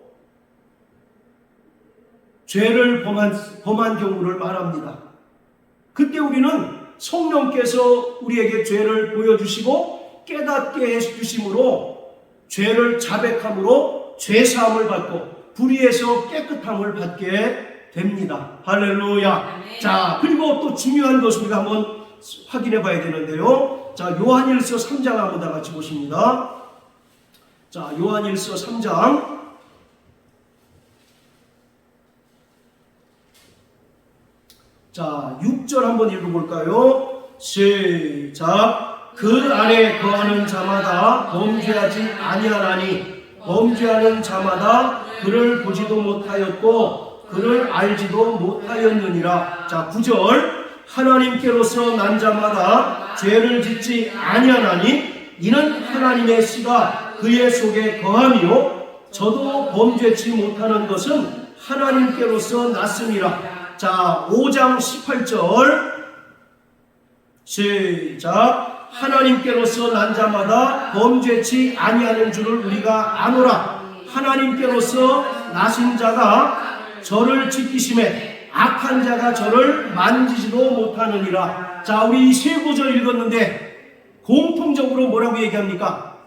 죄를 범한 경우를 말합니다. 그때 우리는 성령께서 우리에게 죄를 보여주시고 깨닫게 해주심으로 죄를 자백함으로 죄사함을 받고 불의에서 깨끗함을 받게 됩니다. 할렐루야. 자, 그리고 또 중요한 것을 우리가 한번 확인해 봐야 되는데요. 자, 요한일서 3장 한번 다 같이 보십니다. 자, 요한일서 3장 자, 6절 한번 읽어볼까요? 시작. 그 안에 거하는 자마다 범죄하지 아니하나니 범죄하는 자마다 그를 보지도 못하였고 그를 알지도 못하였느니라. 자, 9절. 하나님께로서 난 자마다 죄를 짓지 아니하나니 이는 하나님의 씨가 그의 속에 거함이요 저도 범죄치 못하는 것은 하나님께로서 났음이라. 자, 5장 18절 시작. 하나님께로서 난 자마다 범죄치 아니하는 줄을 우리가 아노라. 하나님께로서 나신 자가 저를 지키심에 악한 자가 저를 만지지도 못하느니라. 자, 우리 세 구절 읽었는데 공통적으로 뭐라고 얘기합니까?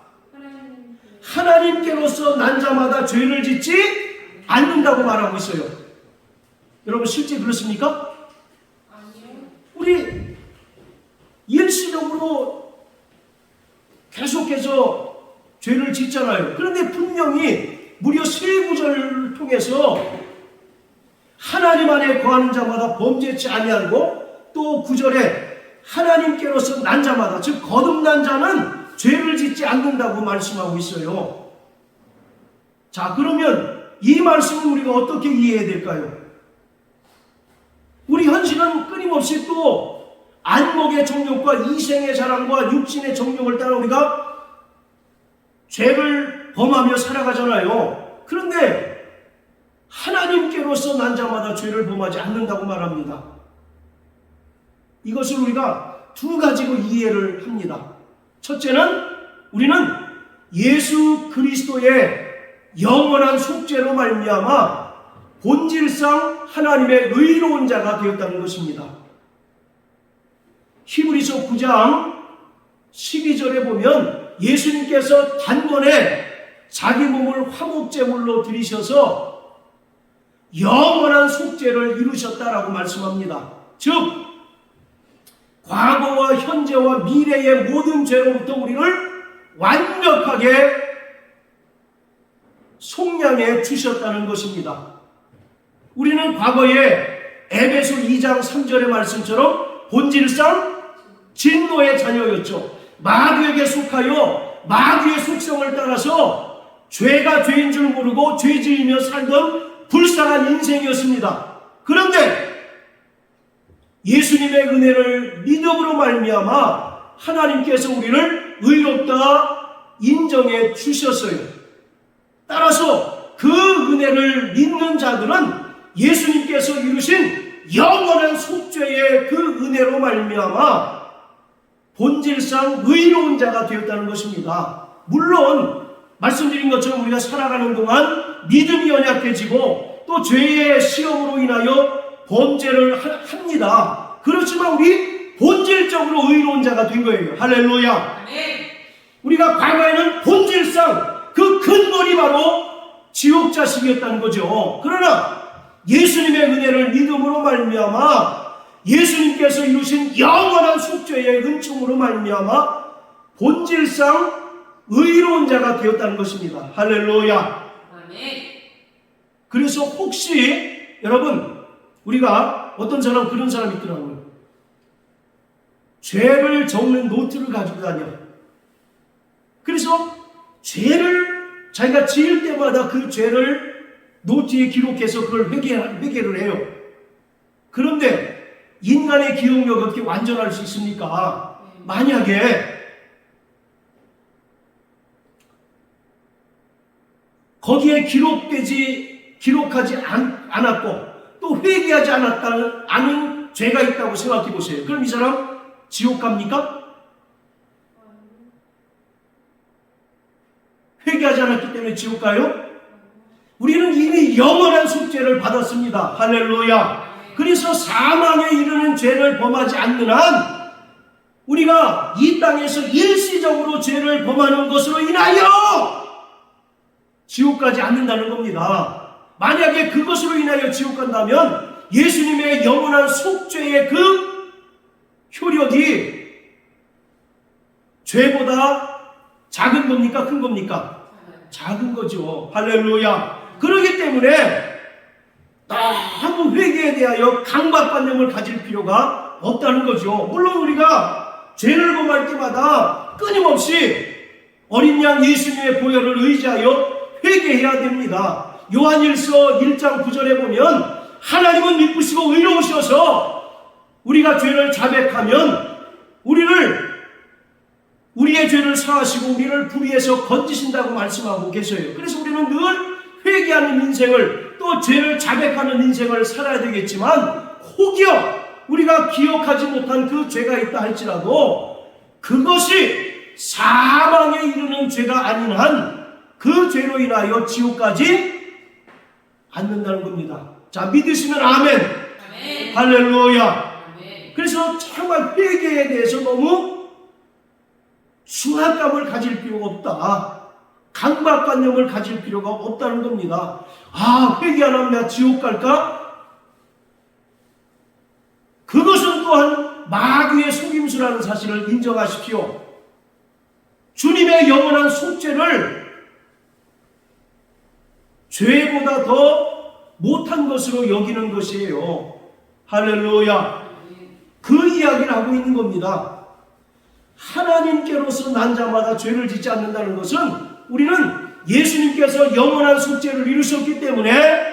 하나님께로서 난 자마다 죄를 짓지 않는다고 말하고 있어요. 여러분 실제 그렇습니까? 아니요. 우리 일시적으로 계속해서 죄를 짓잖아요. 그런데 분명히 무려 세 구절을 통해서 하나님 안에 거하는 자마다 범죄치 아니하고 또 9절에 하나님께로서 난 자마다, 즉 거듭난 자는 죄를 짓지 않는다고 말씀하고 있어요. 자, 그러면 이 말씀을 우리가 어떻게 이해해야 될까요? 우리 현실은 끊임없이 또 안목의 정욕과 이생의 자랑과 육신의 정욕을 따라 우리가 죄를 범하며 살아가잖아요. 그런데 하나님께로서 난 자마다 죄를 범하지 않는다고 말합니다. 이것을 우리가 두 가지로 이해를 합니다. 첫째는 우리는 예수 그리스도의 영원한 속죄로 말미암아 본질상 하나님의 의로운 자가 되었다는 것입니다. 히브리서 9장 12절에 보면 예수님께서 단번에 자기 몸을 화목제물로 드리셔서 영원한 속죄를 이루셨다라고 말씀합니다. 즉 과거와 현재와 미래의 모든 죄로부터 우리를 완벽하게 속량해 주셨다는 것입니다. 우리는 과거에 에베소 2장 3절의 말씀처럼 본질상 진노의 자녀였죠. 마귀에게 속하여 마귀의 속성을 따라서 죄가 죄인 줄 모르고 죄 지으며 살던 불쌍한 인생이었습니다. 그런데 예수님의 은혜를 믿음으로 말미암아 하나님께서 우리를 의롭다 인정해 주셨어요. 따라서 그 은혜를 믿는 자들은 예수님께서 이루신 영원한 속죄의 그 은혜로 말미암아 본질상 의로운 자가 되었다는 것입니다. 물론 말씀드린 것처럼 우리가 살아가는 동안 믿음이 연약해지고 또 죄의 시험으로 인하여 범죄를 합니다. 그렇지만 우리 본질적으로 의로운 자가 된 거예요. 할렐루야. 우리가 과거에는 본질상 그 근본이 바로 지옥 자식이었다는 거죠. 그러나 예수님의 은혜를 믿음으로 말미암아 예수님께서 이루신 영원한 속죄의 은총으로 말미암아 본질상 의로운 자가 되었다는 것입니다. 할렐루야. 그래서 혹시 여러분 우리가 어떤 사람 그런 사람이 있더라고요. 죄를 적는 노트를 가지고 다녀. 그래서 죄를 자기가 지을 때마다 그 죄를 노트에 기록해서 그걸 회개를 해요. 그런데 인간의 기억력이 어떻게 완전할 수 있습니까? 만약에 거기에 기록하지 않았고 또 회개하지 않은 죄가 있다고 생각해 보세요. 그럼 이 사람 지옥 갑니까? 회개하지 않았기 때문에 지옥 가요? 우리는 이미 영원한 속죄를 받았습니다. 할렐루야. 그래서 사망에 이르는 죄를 범하지 않는 한 우리가 이 땅에서 일시적으로 죄를 범하는 것으로 인하여 지옥 가지 않는다는 겁니다. 만약에 그것으로 인하여 지옥 간다면 예수님의 영원한 속죄의 그 효력이 죄보다 작은 겁니까? 큰 겁니까? 작은 거죠. 할렐루야. 그렇기 때문에 너무 회개에 대하여 강박관념을 가질 필요가 없다는 거죠. 물론 우리가 죄를 범할 때마다 끊임없이 어린 양 예수님의 보혈을 의지하여 회개해야 됩니다. 요한일서 1장 9절에 보면 하나님은 미쁘시고 의로우셔서 우리가 죄를 자백하면 우리의 죄를 사하시고 우리를 불의에서 건지신다고 말씀하고 계셔요. 그래서 우리는 늘 회개하는 인생을, 또 죄를 자백하는 인생을 살아야 되겠지만, 혹여 우리가 기억하지 못한 그 죄가 있다 할지라도 그것이 사망에 이르는 죄가 아닌 한 그 죄로 인하여 지옥 가지 않는다는 겁니다. 자, 믿으시면 아멘. 아멘. 할렐루야. 아멘. 그래서 정말 회개에 대해서 너무 숭악감을 가질 필요가 없다. 강박관념을 가질 필요가 없다는 겁니다. 아, 회개 안 하면 내가 지옥 갈까? 그것은 또한 마귀의 속임수라는 사실을 인정하십시오. 주님의 영원한 속죄를 죄보다 더 못한 것으로 여기는 것이에요. 할렐루야. 그 이야기를 하고 있는 겁니다. 하나님께로서 난 자마다 죄를 짓지 않는다는 것은 우리는 예수님께서 영원한 속죄를 이루셨기 때문에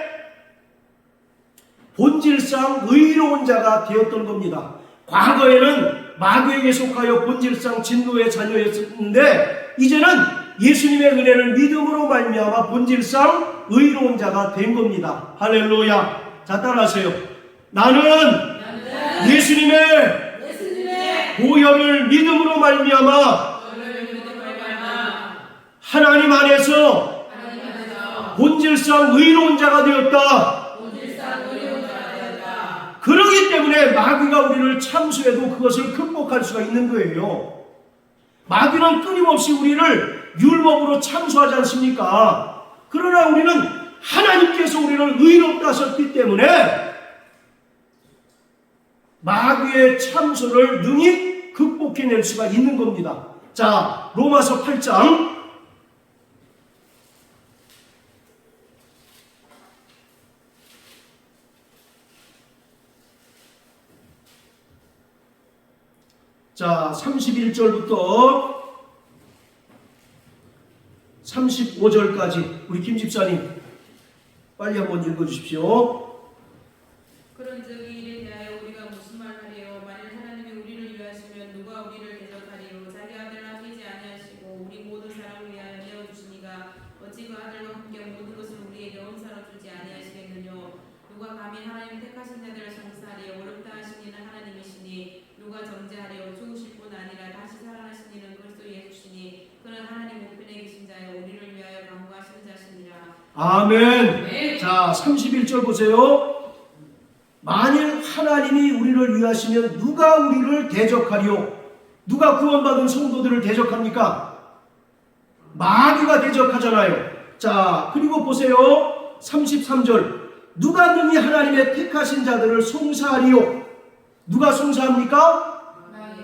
본질상 의로운 자가 되었던 겁니다. 과거에는 마귀에게 속하여 본질상 진노의 자녀였는데 이제는 예수님의 은혜를 믿음으로 말미암아 본질상 의로운 자가 된 겁니다. 할렐루야. 자, 따라하세요. 나는 예수님의 보혈을 믿음으로 말미암아 하나님 안에서 본질상 의로운 자가 되었다. 그러기 때문에 마귀가 우리를 참수해도 그것을 극복할 수가 있는 거예요. 마귀는 끊임없이 우리를 율법으로 참수하지 않습니까? 그러나 우리는 하나님께서 우리를 의롭다 하셨기 때문에 마귀의 참소를 능히 극복해낼 수가 있는 겁니다. 자, 로마서 8장 자, 31절부터 35절까지 우리 김 집사님 빨리 한번 읽어주십시오. 그런즉 이 일에 대하여 우리가 무슨 말하리요? 만일 하나님이 우리를 위하시면 누가 우리를 대적하리요? 자기 아들을 아끼지 아니하시고 우리 모든 사람을 위하여 내어주시니가 어찌 그 아들과 함께 모든 것을 우리에게 엄살아 주지 아니하시겠느냐? 누가 감히 하나님 택하신 자들을 정사하리요? 어렵다 하신 이는 하나님이시니 누가 정죄하리요? 죽으실 뿐 아니라 다시 살아나신 이는 그리스도 예수시니 그는 하나님 우편에 계신 자여 우리를 위하여 간구하시는 자시니라. 아멘. 자, 31절 보세요. 만일 하나님이 우리를 위하시면 누가 우리를 대적하리요? 누가 구원받은 성도들을 대적합니까? 마귀가 대적하잖아요. 자, 그리고 보세요. 33절. 누가 능히 하나님의 택하신 자들을 송사하리요? 누가 송사합니까?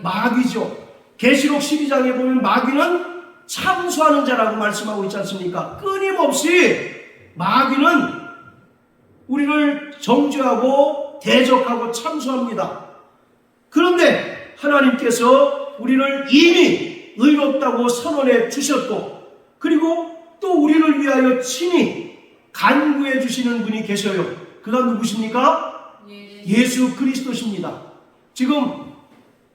마귀죠. 계시록 12장에 보면 마귀는 참수하는 자라고 말씀하고 있지 않습니까? 끊임없이 마귀는 우리를 정죄하고 대적하고 참수합니다. 그런데 하나님께서 우리를 이미 의롭다고 선언해 주셨고, 그리고 또 우리를 위하여 친히 간구해 주시는 분이 계셔요. 그가 누구십니까? 예수 그리스도십니다. 지금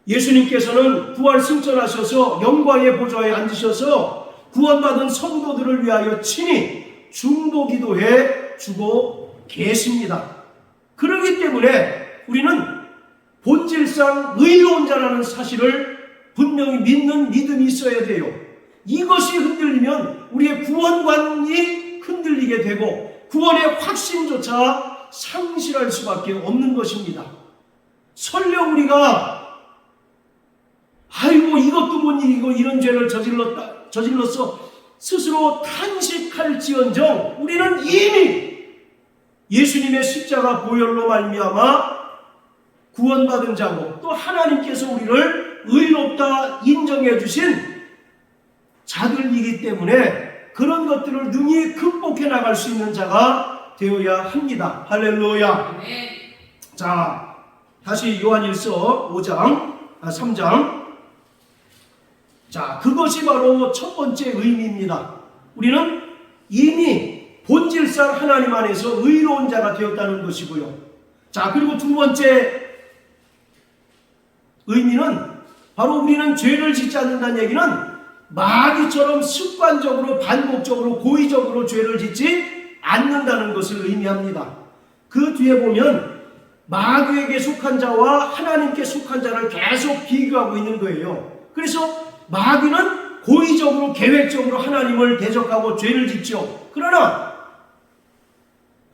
예수님께서는 부활 승천하셔서 영광의 보좌에 앉으셔서 구원받은 성도들을 위하여 친히 중보 기도해 주고 계십니다. 그렇기 때문에 우리는 본질상 의로운 자라는 사실을 분명히 믿는 믿음이 있어야 돼요. 이것이 흔들리면 우리의 구원관이 흔들리게 되고 구원의 확신조차 상실할 수밖에 없는 것입니다. 설령 우리가 아이고 이것도 못 이기고 이런 죄를 저질렀어 스스로 탄식할지언정 우리는 이미 예수님의 십자가 보혈로 말미암아 구원받은 자고 또 하나님께서 우리를 의롭다 인정해 주신 자들이기 때문에 그런 것들을 능히 극복해 나갈 수 있는 자가 되어야 합니다. 할렐루야. 네. 자, 다시 요한일서 3장. 자, 그것이 바로 첫 번째 의미입니다. 우리는 이미 본질상 하나님 안에서 의로운 자가 되었다는 것이고요. 자, 그리고 두 번째 의미는 바로 우리는 죄를 짓지 않는다는 얘기는 마귀처럼 습관적으로 반복적으로 고의적으로 죄를 짓지 않는다는 것을 의미합니다. 그 뒤에 보면 마귀에게 속한 자와 하나님께 속한 자를 계속 비교하고 있는 거예요. 그래서 마귀는 고의적으로 계획적으로 하나님을 대적하고 죄를 짓죠. 그러나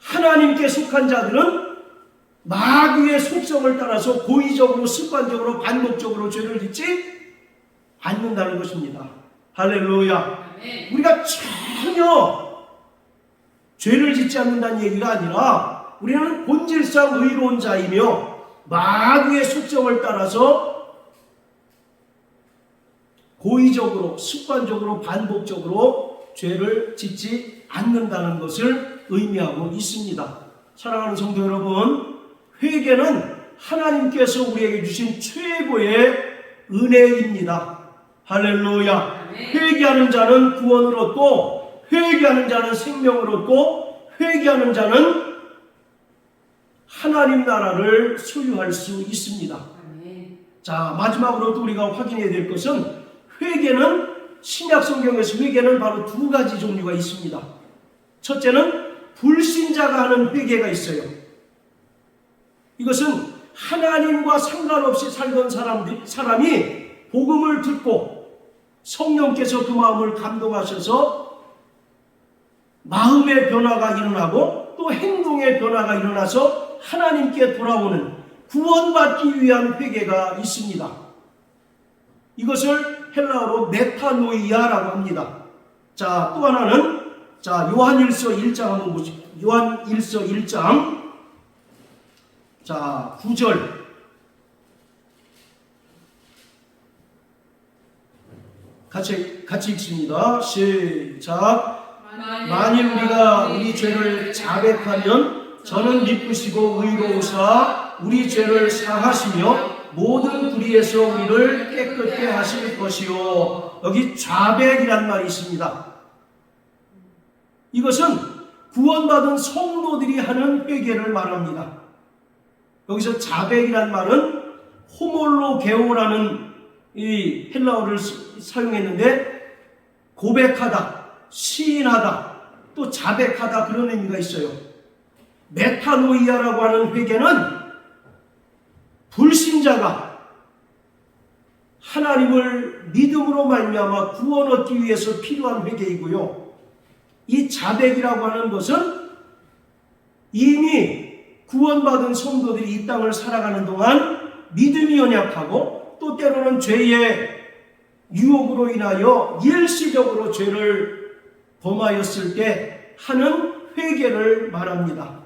하나님께 속한 자들은 마귀의 속성을 따라서 고의적으로 습관적으로 반복적으로 죄를 짓지 않는다는 것입니다. 할렐루야. 우리가 전혀 죄를 짓지 않는다는 얘기가 아니라 우리는 본질상 의로운 자이며 마귀의 속성을 따라서 고의적으로 습관적으로 반복적으로 죄를 짓지 않는다는 것을 의미하고 있습니다. 사랑하는 성도 여러분, 회개는 하나님께서 우리에게 주신 최고의 은혜입니다. 할렐루야. 회개하는 자는 구원을 얻고 회개하는 자는 생명을 얻고 회개하는 자는 하나님 나라를 소유할 수 있습니다. 자, 마지막으로 또 우리가 확인해야 될 것은 회개는 신약 성경에서 회개는 바로 두 가지 종류가 있습니다. 첫째는 불신자가 하는 회개가 있어요. 이것은 하나님과 상관없이 살던 사람이 복음을 듣고 성령께서 그 마음을 감동하셔서 마음의 변화가 일어나고 또 행동의 변화가 일어나서 하나님께 돌아오는 구원받기 위한 회개가 있습니다. 이것을 헬라어로 메타노이아라고 합니다. 자, 또 하나는 요한일서 1장 한번 보시죠. 요한일서 1장 9절 같이 읽습니다. 시작. 만일 우리가 우리 죄를 자백하면 저는 미쁘시고 의로우사 우리 죄를 사하시며 모든 불의에서 우리를 깨끗게 하실 것이요. 여기 자백이란 말이 있습니다. 이것은 구원받은 성도들이 하는 회개를 말합니다. 여기서 자백이란 말은 호몰로게오라는 이 헬라어를 사용했는데 고백하다, 시인하다, 또 자백하다 그런 의미가 있어요. 메타노이아라고 하는 회개는 불신자가 하나님을 믿음으로 말미암아 구원 얻기 위해서 필요한 회개이고요. 이 자백이라고 하는 것은 이미 구원받은 성도들이 이 땅을 살아가는 동안 믿음이 연약하고 또 때로는 죄의 유혹으로 인하여 일시적으로 죄를 범하였을 때 하는 회개를 말합니다.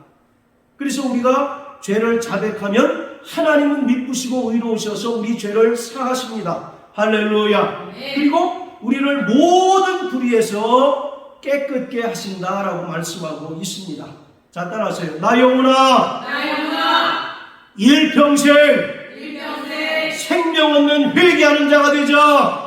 그래서 우리가 죄를 자백하면 하나님은 미쁘시고 의로우셔서 우리 죄를 사하십니다. 할렐루야. 그리고 우리를 모든 불의에서 깨끗게 하신다라고 말씀하고 있습니다. 자, 따라하세요. 나 영혼아 일평생 생명 없는 회개하는 자가 되자.